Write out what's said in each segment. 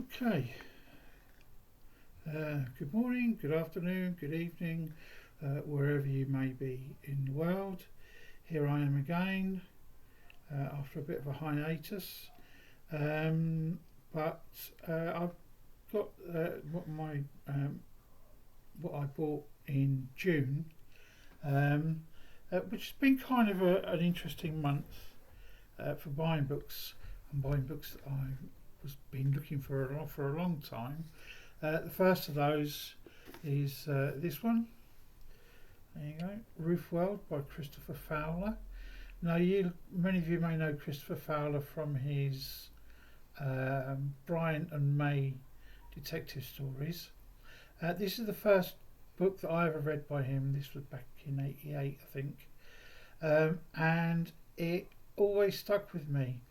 Okay, good morning, good afternoon, good evening, wherever you may be in the world. Here I am again after a bit of a hiatus, but I've got what I bought in June, which has been kind of an interesting month for buying books and buying books that I was been looking for a long time. The first of those is this one. There you go, Roof World by Christopher Fowler. Now, many of you may know Christopher Fowler from his Brian and May detective stories. This is the first book that I ever read by him. This was back in '88, I think, and it always stuck with me.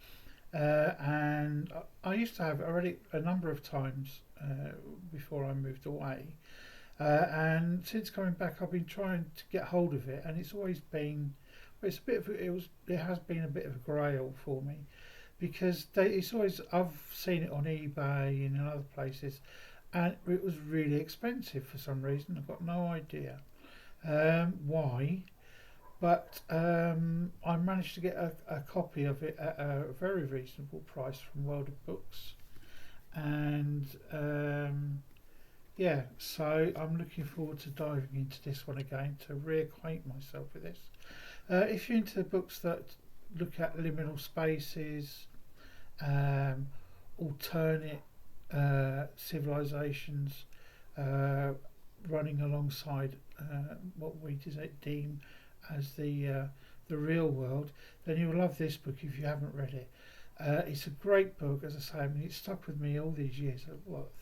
And I used to have it. I read it a number of times before I moved away, and since coming back, I've been trying to get hold of it, and it's always been. It's a bit of it has been a bit of a grail for me because it's always I've seen it on eBay and in other places, and it was really expensive for some reason. I've got no idea why. But I managed to get a copy of it at a very reasonable price from World of Books, and yeah, so I'm looking forward to diving into this one again to reacquaint myself with this. If you're into books that look at liminal spaces, alternate civilizations running alongside what we deem as the real world, then you'll love this book if you haven't read it. It's a great book, as I say. I mean, it's stuck with me all these years,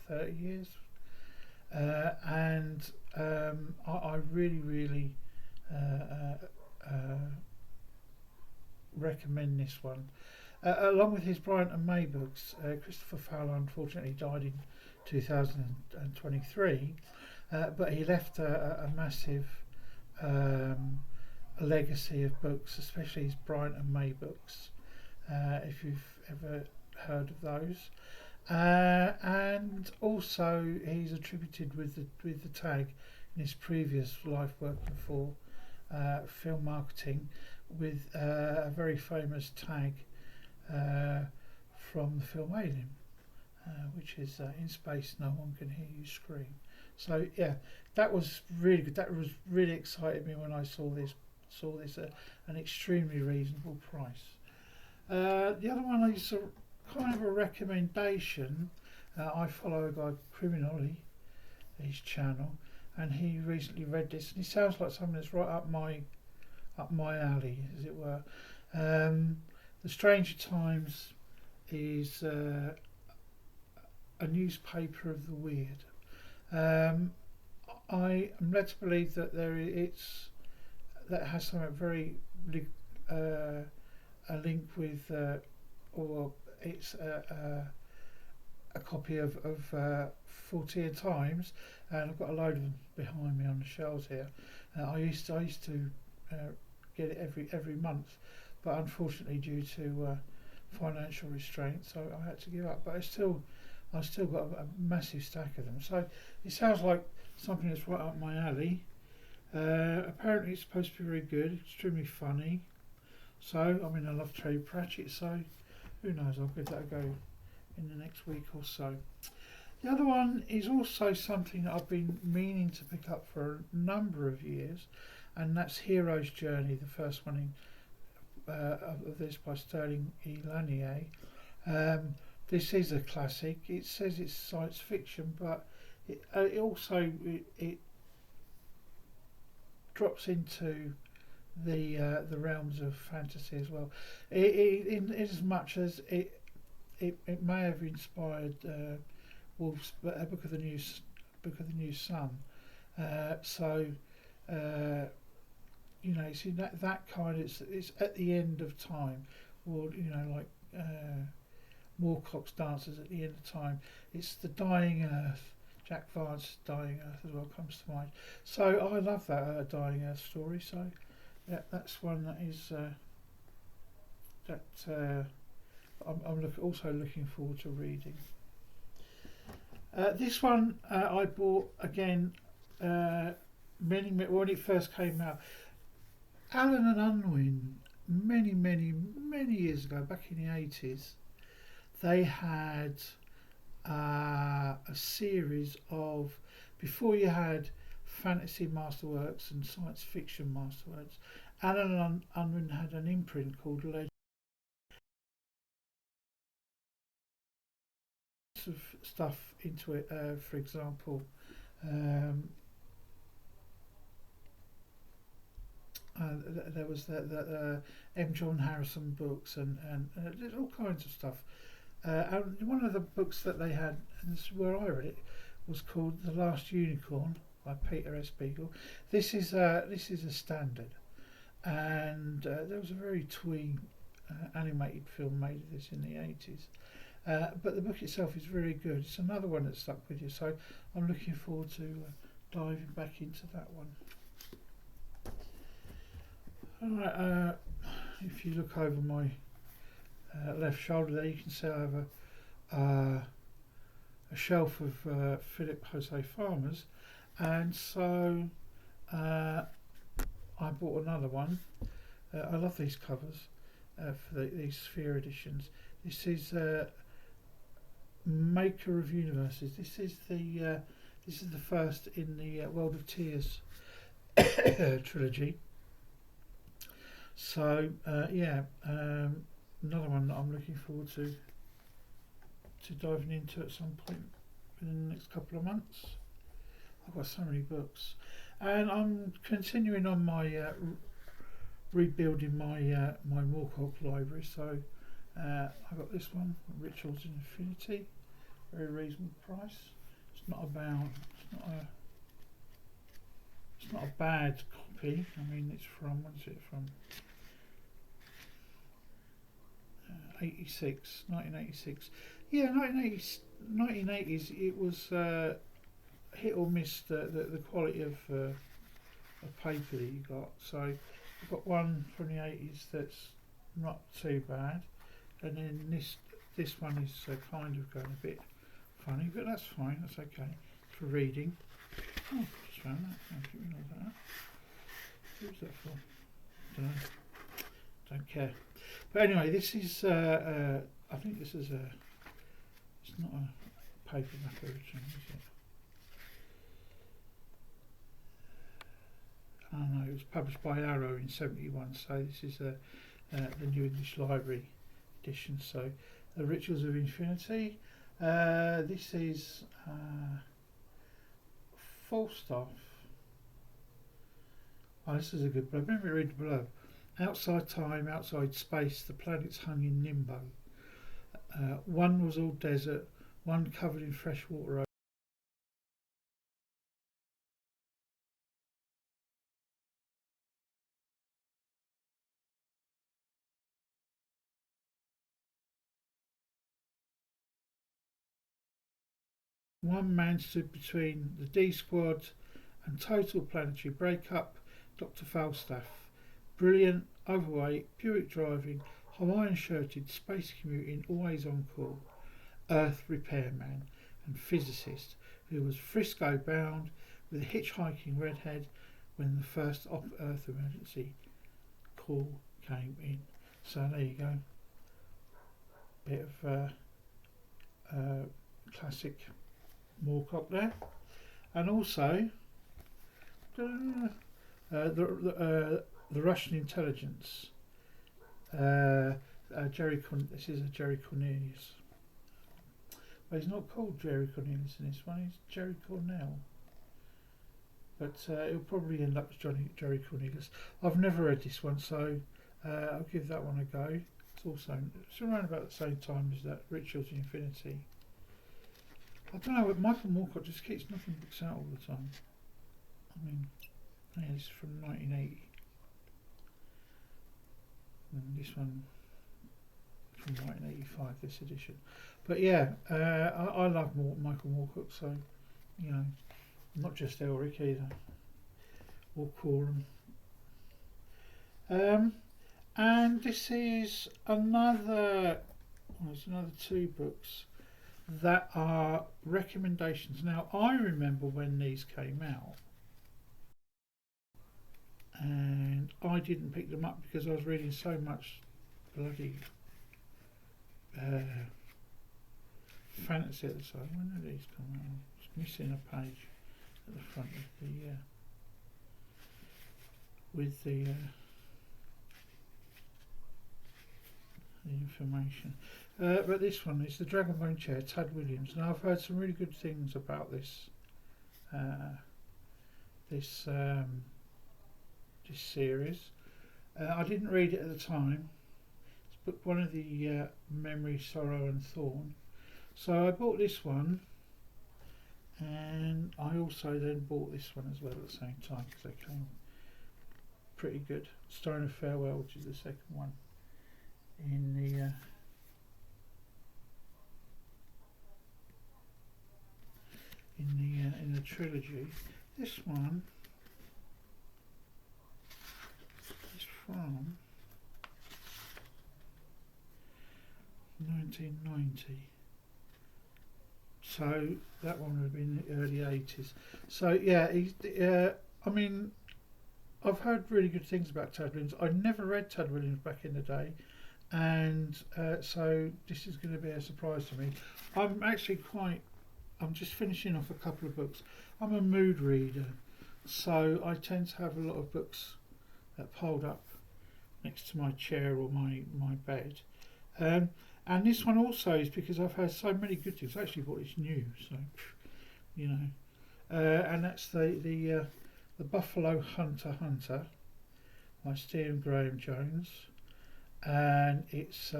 30 years, and I really recommend this one. Along with his Bryant and May books, Christopher Fowler unfortunately died in 2023, but he left a massive a legacy of books, especially his Bryant and May books, if you've ever heard of those. And also, he's attributed with the tag in his previous life working for film marketing with a very famous tag from the film Alien, which is in space no one can hear you scream. So yeah, that was really good. That was really excited me when I saw this at an extremely reasonable price. The other one is kind of a recommendation. I follow a guy Criminally, his channel, and he recently read this, and he sounds like something that's right up my alley, as it were. The Stranger Times is a newspaper of the weird. I am led to believe that that has something very a link with or it's a copy of 14 Times, and I've got a load of them behind me on the shelves here. I used to get it every month, but unfortunately due to financial restraints, I had to give up. But I've still got a massive stack of them. So it sounds like something that's right up my alley. Apparently it's supposed to be very good, extremely funny. So, I mean, I love Terry Pratchett, so who knows, I'll give that a go in the next week or so. The other one is also something that I've been meaning to pick up for a number of years, and that's Hero's Journey, the first one of this by Sterling E. Lanier. This is a classic. It says it's science fiction, but it also drops into the realms of fantasy as well. In as much as it may have inspired Wolf's Book of the New Sun. So it's in that kind. It's at the end of time, or like Moorcock's Dancers at the end of time. It's the Dying Earth. Jack Vance's Dying Earth as well comes to mind. So I love that Dying Earth story. So yeah, that's one that is I'm also looking forward to reading. This one I bought again when it first came out. Alan and Unwin, many years ago, back in the 80s, they had a series of, before you had fantasy masterworks and science fiction masterworks, Alan and Unwin had an imprint called Legends of stuff into it. For example, um, there was the M. John Harrison books and there's all kinds of stuff. And one of the books that they had, and this is where I read it, was called The Last Unicorn by Peter S. Beagle. This is a standard, and there was a very twee animated film made of this in the 80s. But the book itself is very good. It's another one that stuck with you, so I'm looking forward to diving back into that one. Alright, if you look over my left shoulder there, you can see I have a shelf of Philip Jose Farmers, and so I bought another one. I love these covers for these Sphere editions. This is Maker of Universes. This is the first in the World of Tears trilogy. So another one that I'm looking forward to diving into at some point in the next couple of months. I've got so many books, and I'm continuing on my rebuilding my my Moorcock library. So I've got this one, Rituals in Infinity, very reasonable price. It's not a bad copy. I mean, it's from, when's it from? 1986. Yeah, 1980s. It was hit or miss the quality of paper that you got. So I've got one from the 80s that's not too bad, and then this one is kind of going a bit funny, but that's fine. That's okay for reading. Oh, just found that. I didn't realise that. Who's that for? Don't know. Don't care. But anyway, this is. I think this is a. It's not a paperback original, is it? I don't know. It was published by Arrow in '71, so this is the New English Library edition. So, the Rituals of Infinity. This is Falstaff. Oh, this is a good blurb. Let me read the blurb. Outside time, outside space, the planets hung in limbo. One was all desert, one covered in fresh water. One man stood between the D Squad and total planetary breakup. Dr. Falstaff, brilliant, overweight, Buick driving, Hawaiian shirted, space commuting, always on call, Earth repairman and physicist who was Frisco bound with a hitchhiking redhead when the first off-Earth emergency call came in. So there you go. Bit of classic Moorcock there, and also the Russian intelligence. This is a Jerry Cornelius. Well, he's not called Jerry Cornelius in this one. He's Jerry Cornell. But it'll probably end up as Jerry Cornelius. I've never read this one, so I'll give that one a go. It's around about the same time as that Rituals in Infinity. I don't know, Michael Moorcock just keeps knocking books out all the time. I mean, yeah, this is from 1980. And this one from 1985, this edition. But yeah, I love Michael Moorcock, so, you know, not just Elric either, or Coram. And this is another, there's another two books. that are recommendations. Now, I remember when these came out, and I didn't pick them up because I was reading so much bloody fantasy at the time. When did these come out? It's missing a page at the front of the with the information. But this one is the Dragonbone Chair, Tad Williams. Now I've heard some really good things about this this series. I didn't read it at the time. It's book one of the Memory, Sorrow and Thorn. So I bought this one, and I also then bought this one as well at the same time because they came pretty good. Stone of Farewell, which is the second one in the in the trilogy. This one is from 1990. So that one would have been the early 80s. So yeah, I mean, I've heard really good things about Tad Williams. I never read Tad Williams back in the day, and so this is going to be a surprise to me. I'm just finishing off a couple of books. I'm a mood reader, so I tend to have a lot of books piled up next to my chair or my bed. And this one also is because I've heard so many good things. I actually bought it's new, so you know. And that's the Buffalo Hunter by Stephen Graham Jones, and it's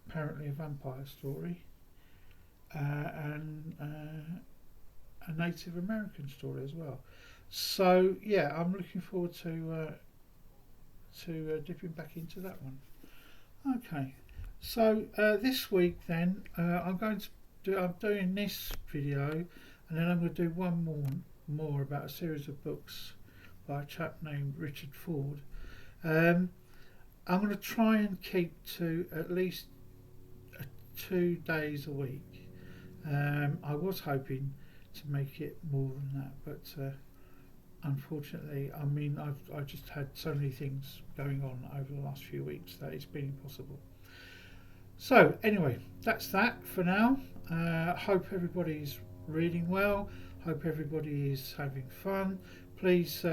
apparently a vampire story and a Native American story as well. So yeah, I'm looking forward to dipping back into that one. Okay. So this week then I'm doing this video, and then I'm going to do one more about a series of books by a chap named Richard Ford. I'm going to try and keep to at least 2 days a week. I was hoping to make it more than that, but unfortunately, I mean, I've just had so many things going on over the last few weeks that it's been impossible. So anyway, that's that for now. Hope everybody's reading well. Hope everybody is having fun. Please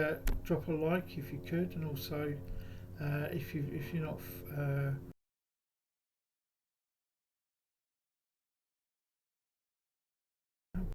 drop a like if you could, and also if you're not